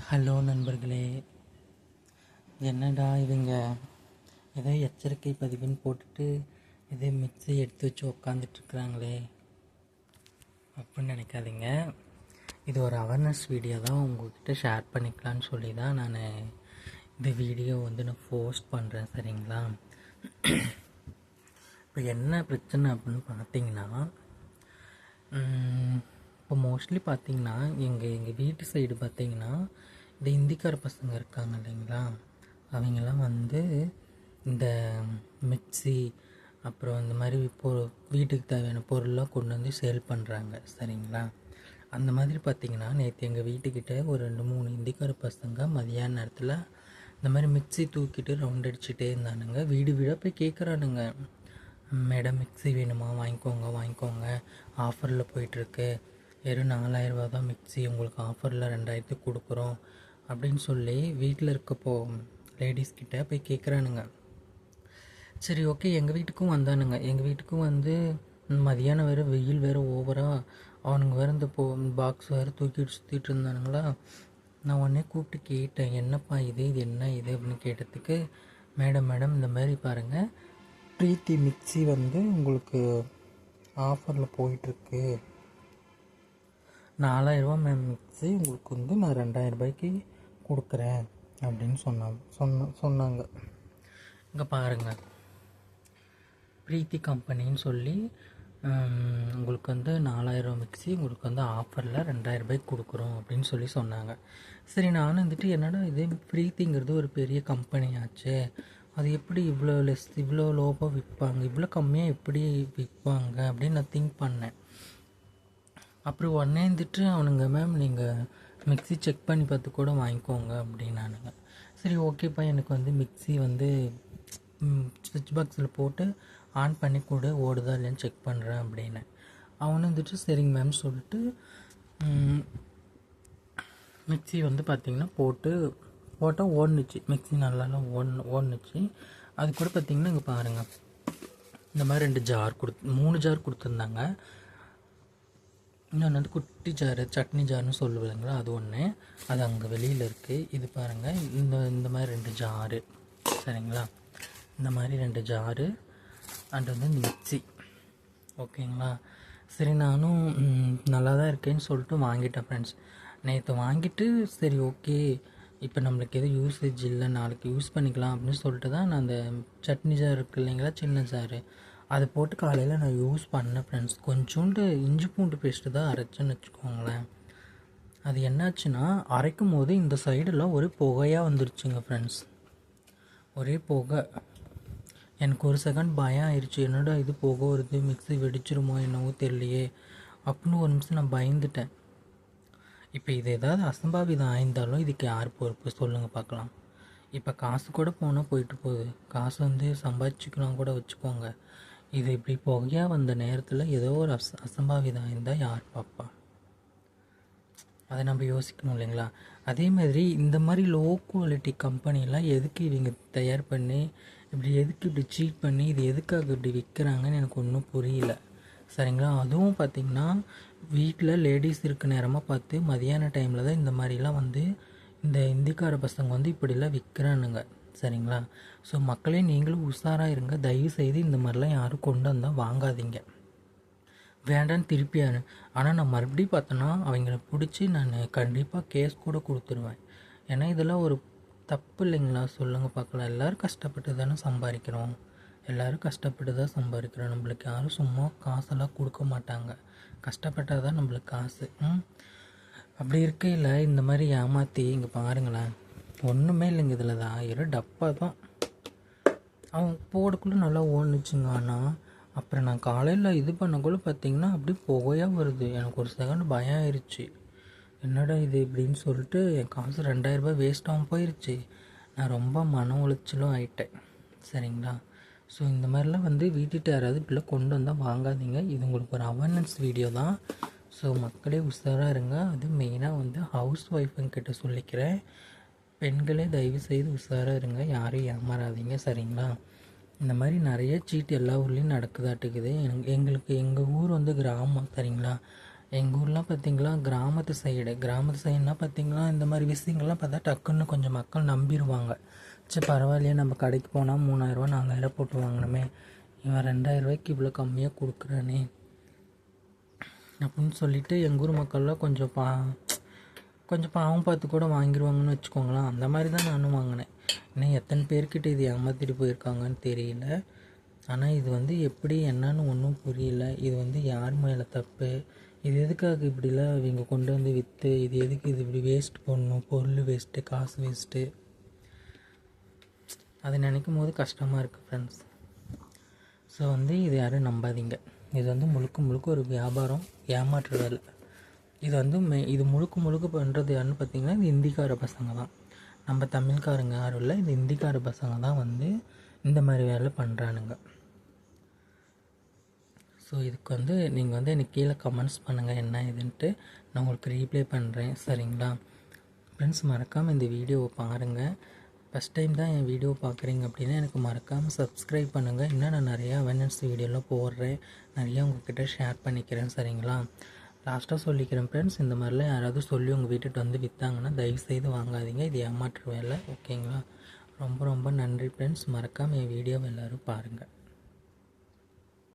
Hello நண்பர்களே, என்னடா இவங்க ஏதோ எச்சரிக்கை பதிவுன்னு போட்டுட்டு இதே மிக்ஸி எடுத்து வச்சு உக்காந்துட்ருக்குறாங்களே அப்படின்னு நினைக்காதீங்க. இது ஒரு அவேர்னஸ் வீடியோ தான், உங்கள்கிட்ட ஷேர் பண்ணிக்கலான்னு சொல்லி தான் நான் இந்த வீடியோ நான் போஸ்ட் பண்ணுறேன். சரிங்களா? இப்போ என்ன பிரச்சனை அப்படின்னு பார்த்தீங்கன்னா, இப்போ மோஸ்ட்லி பார்த்தீங்கன்னா எங்கள் வீட்டு சைடு பார்த்தீங்கன்னா இந்த இந்திக்கார பசங்க இருக்காங்க இல்லைங்களா, அவங்கெல்லாம் இந்த மிக்ஸி அப்புறம் இந்த மாதிரி வீட்டுக்கு தேவையான பொருள்லாம் கொண்டு வந்து சேல் பண்ணுறாங்க. சரிங்களா? அந்த மாதிரி பார்த்திங்கன்னா நேற்று எங்கள் வீட்டுக்கிட்ட ஒரு 2-3 இந்திக்கார பசங்க மதியான நேரத்தில் இந்த மாதிரி மிக்ஸி தூக்கிட்டு ரவுண்ட் அடிச்சுட்டே இருந்தானுங்க. வீடு வீடாக போய் கேட்குறானுங்க, மேடம் மிக்ஸி வேணுமா, வாங்கிக்கோங்க ஆஃபரில் போயிட்டுருக்கு, வெறும் 4000 தான் மிக்ஸி, உங்களுக்கு ஆஃபரில் 2000 கொடுக்குறோம் அப்படின்னு சொல்லி வீட்டில் இருக்கப்போ லேடிஸ்கிட்ட போய் கேட்குறானுங்க. சரி, ஓகே, எங்கள் வீட்டுக்கும் வந்தானுங்க. எங்கள் வீட்டுக்கும் மதியானம் வேறு வெயில் வேறு ஓவராக, அவனுங்க வேறு இந்த பாக்ஸ் வேறு தூக்கிட்டு சுற்றிட்டு இருந்தானுங்களா. நான் உடனே கூப்பிட்டு கேட்டேன், என்னப்பா இது என்ன இது அப்படின்னு கேட்டதுக்கு, மேடம் இந்த மாதிரி பாருங்கள், பிரீத்தி மிக்ஸி உங்களுக்கு ஆஃபரில் போயிட்டுருக்கு, 4000 மிக்ஸி உங்களுக்கு நான் 2000 கொடுக்குறேன் அப்படின்னு சொன்னாங்க. இங்கே பாருங்கள், பிரீத்தி கம்பெனின்னு சொல்லி உங்களுக்கு 4000 மிக்ஸி உங்களுக்கு ஆஃபரில் 2000 கொடுக்குறோம் அப்படின்னு சொல்லி சொன்னாங்க. சரி, நானும் என்னடா இது பிரீத்திங்கிறது ஒரு பெரிய கம்பெனி ஆச்சு, அது எப்படி இவ்வளோ லோவாக விற்பாங்க, இவ்வளோ கம்மியாக எப்படி விற்பாங்க அப்படின்னு நான் திங்க் பண்ணேன். அப்புறம் உடனே அவனுங்க, மேம் நீங்கள் மிக்ஸி செக் பண்ணி பார்த்து கூட வாங்கிக்கோங்க அப்படின்னானுங்க. சரி, ஓகேப்பா, எனக்கு மிக்ஸி ஸ்விட்ச் பாக்ஸில் போட்டு ஆன் பண்ணி கூட ஓடுதா இல்லைன்னு செக் பண்ணுறேன் அப்படின்னு. அவனு சரிங்க மேம் சொல்லிட்டு மிக்ஸி பார்த்திங்கன்னா போட்டால் ஓடுனுச்சு. மிக்ஸி நல்லாலாம் ஓடுனுச்சு. அது கூட பார்த்திங்கன்னா இங்கே பாருங்கள், இந்த மாதிரி 3 ஜார் கொடுத்துருந்தாங்க. இன்னொன்று குட்டி ஜாரு, சட்னி ஜார்னு சொல்லுவாங்களா, அது ஒன்று, அது அங்கே வெளியில் இருக்குது. இது பாருங்கள், இந்த மாதிரி 2 ஜாரு. சரிங்களா? இந்த மாதிரி 2 ஜாரு அண்ட் இந்த மிக்ஸி. ஓகேங்களா? சரி, நானும் நல்லா தான் இருக்கேன்னு சொல்லிட்டு வாங்கிட்டேன் ஃப்ரெண்ட்ஸ். நேற்று வாங்கிட்டு சரி ஓகே, இப்போ நம்மளுக்கு எதுவும் யூசேஜ் இல்லை, நாளைக்கு யூஸ் பண்ணிக்கலாம் அப்படின்னு சொல்லிட்டு தான் நான் அந்த சட்னி ஜார் இருக்குது இல்லைங்களா, சின்ன ஜாரு, அதை போட்டு காலையில் நான் யூஸ் பண்ணேன் ஃப்ரெண்ட்ஸ். கொஞ்சோண்டு இஞ்சி பூண்டு பேஸ்ட்டு தான் அரைச்சேன்னு வச்சுக்கோங்களேன். அது என்னாச்சுன்னா, அரைக்கும் போது இந்த சைடெல்லாம் ஒரே புகையாக வந்துருச்சுங்க ஃப்ரெண்ட்ஸ், ஒரே புகை. எனக்கு ஒரு செகண்ட் பயம் ஆயிடுச்சு, என்னடா இது புகை வருது, மிக்ஸி வெடிச்சிருமோ என்னவோ தெரியலையே அப்படின்னு ஒரு நிமிஷம் நான் பயந்துட்டேன். இப்போ இது ஏதாவது அசம்பாவிதம் ஆயிருந்தாலும் இதுக்கு யார் பொறுப்பு சொல்லுங்கள் பார்க்கலாம். இப்போ காசு கூட போனால் போயிட்டு போகுது, காசு சம்பாதிச்சிக்கலாம் கூட வச்சுக்கோங்க. இது இப்படி புகையாக வந்த நேரத்தில் ஏதோ ஒரு அசம்பாவிதம் இருந்தால் யார் பார்ப்பா? அதை நம்ம யோசிக்கணும் இல்லைங்களா? அதே மாதிரி இந்த மாதிரி லோ குவாலிட்டி கம்பெனிலாம் எதுக்கு இவங்க தயார் பண்ணி எதுக்கு இப்படி சீட் பண்ணி இது எதுக்காக இப்படி விற்கிறாங்கன்னு எனக்கு ஒன்றும் புரியல. சரிங்களா? அதுவும் பார்த்திங்கன்னா வீட்டில் லேடிஸ் இருக்க நேரமாக பார்த்து மதியான டைமில் தான் இந்த மாதிரிலாம் இந்த இந்திக்கார பசங்க இப்படிலாம் விற்கிறானுங்க. சரிங்களா? ஸோ மக்களே, நீங்களும் உஷாராக இருங்க. தயவு செய்து இந்த மாதிரிலாம் யாரும் கொண்டு வந்தால் வாங்காதீங்க, வேண்டான்னு திருப்பியாரு. ஆனால் நான் மறுபடியும் பார்த்தோன்னா அவங்கள பிடிச்சி நான் கண்டிப்பாக கேஸ் கூட கொடுத்துருவேன். ஏன்னா இதெல்லாம் ஒரு தப்பு இல்லைங்களா? சொல்லுங்கள் பார்க்கலாம். எல்லோரும் கஷ்டப்பட்டு தானே சம்பாதிக்கிறோம், நம்மளுக்கு யாரும் சும்மா காசெல்லாம் கொடுக்க மாட்டாங்க, கஷ்டப்பட்டால் தான் நம்மளுக்கு காசு. அப்படி இருக்கையில் இந்த மாதிரி ஏமாற்றி இங்கே பாருங்களேன், ஒன்றுமே இல்லைங்க, இதில் தான் 2 டப்பா தான். அவன் போடக்குள்ளே நல்லா ஓடுனுச்சுங்க. ஆனால் அப்புறம் நான் காலையில் இது பண்ணக்குள்ளே பார்த்திங்கன்னா அப்படியே புகையாக வருது. எனக்கு ஒரு செகண்ட் பயம் ஆயிடுச்சு, என்னடா இது இப்படின்னு சொல்லிட்டு என் காசு 2000 வேஸ்ட்டாகவும் போயிடுச்சு. நான் ரொம்ப மன உளைச்சலும் ஆகிட்டேன். சரிங்களா? ஸோ இந்த மாதிரிலாம் வீட்டுட்டு யாராவது இப்படிலாம் கொண்டு வந்தால் வாங்காதீங்க. இது உங்களுக்கு ஒரு அவேர்னஸ் வீடியோ தான். ஸோ மக்களே உஷாராக இருங்க. அது மெயினாக ஹவுஸ் ஒய்ஃபுங்கிட்ட சொல்லிக்கிறேன், பெண்களே தயவு செய்து உஷாராக இருங்க, யாரையும் ஏமாறாதீங்க. சரிங்களா? இந்த மாதிரி நிறைய சீட்டு எல்லா ஊர்லேயும் நடக்குதாட்டுக்குது. எங்களுக்கு எங்கள் ஊர் கிராமம். சரிங்களா? எங்கள் ஊர்லாம் பார்த்திங்களா கிராமத்து சைடுனா பார்த்திங்களா இந்த மாதிரி விஷயங்கள்லாம் பார்த்தா டக்குன்னு கொஞ்சம் மக்கள் நம்பிடுவாங்க. சரி பரவாயில்லையே, நம்ம கடைக்கு போனால் 3000 4000 போட்டு வாங்கணுமே, இவன் 2000 இவ்வளோ கம்மியாக கொடுக்குறானே அப்படின்னு சொல்லிட்டு எங்கள் ஊர் மக்கள்லாம் கொஞ்சம் பாவம் பார்த்து கூட வாங்கிடுவாங்கன்னு வச்சுக்கோங்களேன். அந்த மாதிரி தான் நானும் வாங்கினேன். இன்னும் எத்தனை பேர்கிட்ட இது ஏமாற்றிட்டு போயிருக்காங்கன்னு தெரியல. ஆனால் இது எப்படி என்னன்னு ஒன்றும் புரியல. இது யார் மேலே தப்பு, இது எதுக்காக இப்படிலாம் இவங்க கொண்டு வந்து விற்று இது எதுக்கு இது இப்படி வேஸ்ட் பண்ணணும், பொருள் வேஸ்ட்டு, காசு வேஸ்ட்டு, அதை நினைக்கும் போது கஷ்டமாக இருக்குது ஃப்ரெண்ட்ஸ். ஸோ இது யாரும் நம்பாதீங்க. இது முழுக்க ஒரு வியாபாரம், ஏமாற்று வேலை. இது முழுக்க பண்ணுறது யாருன்னு பார்த்தீங்கன்னா இது இந்திக்கார பசங்க தான். நம்ம தமிழ்காரங்க யாரும் இல்லை, இந்த இந்திக்கார பசங்க தான் இந்த மாதிரி வேலை பண்ணுறானுங்க. ஸோ இதுக்கு நீங்கள் எனக்கு கீழே கமெண்ட்ஸ் பண்ணுங்கள் என்ன இதுன்ட்டு, நான் உங்களுக்கு ரீப்ளை பண்ணுறேன். சரிங்களா ஃப்ரெண்ட்ஸ்? மறக்காமல் இந்த வீடியோவை பாருங்கள். ஃபஸ்ட் டைம் தான் என் வீடியோ பார்க்குறீங்க அப்படின்னா எனக்கு மறக்காமல் சப்ஸ்கிரைப் பண்ணுங்கள். இன்னும் நான் நிறையா அவேர்னஸ் வீடியோலாம் போடுறேன், நிறையா உங்கள்கிட்ட ஷேர் பண்ணிக்கிறேன். சரிங்களா? லாஸ்ட்டாக சொல்லிக்கிறேன் ஃப்ரெண்ட்ஸ், இந்த மாதிரிலாம் யாராவது சொல்லி உங்கள் வீட்டுக்கு விற்றாங்கன்னா தயவுசெய்து வாங்காதீங்க. இது ஏமாற்று வேலை. ஓகேங்களா? ரொம்ப ரொம்ப நன்றி ஃப்ரெண்ட்ஸ். மறக்காமல் என் வீடியோவை எல்லோரும் பாருங்கள்.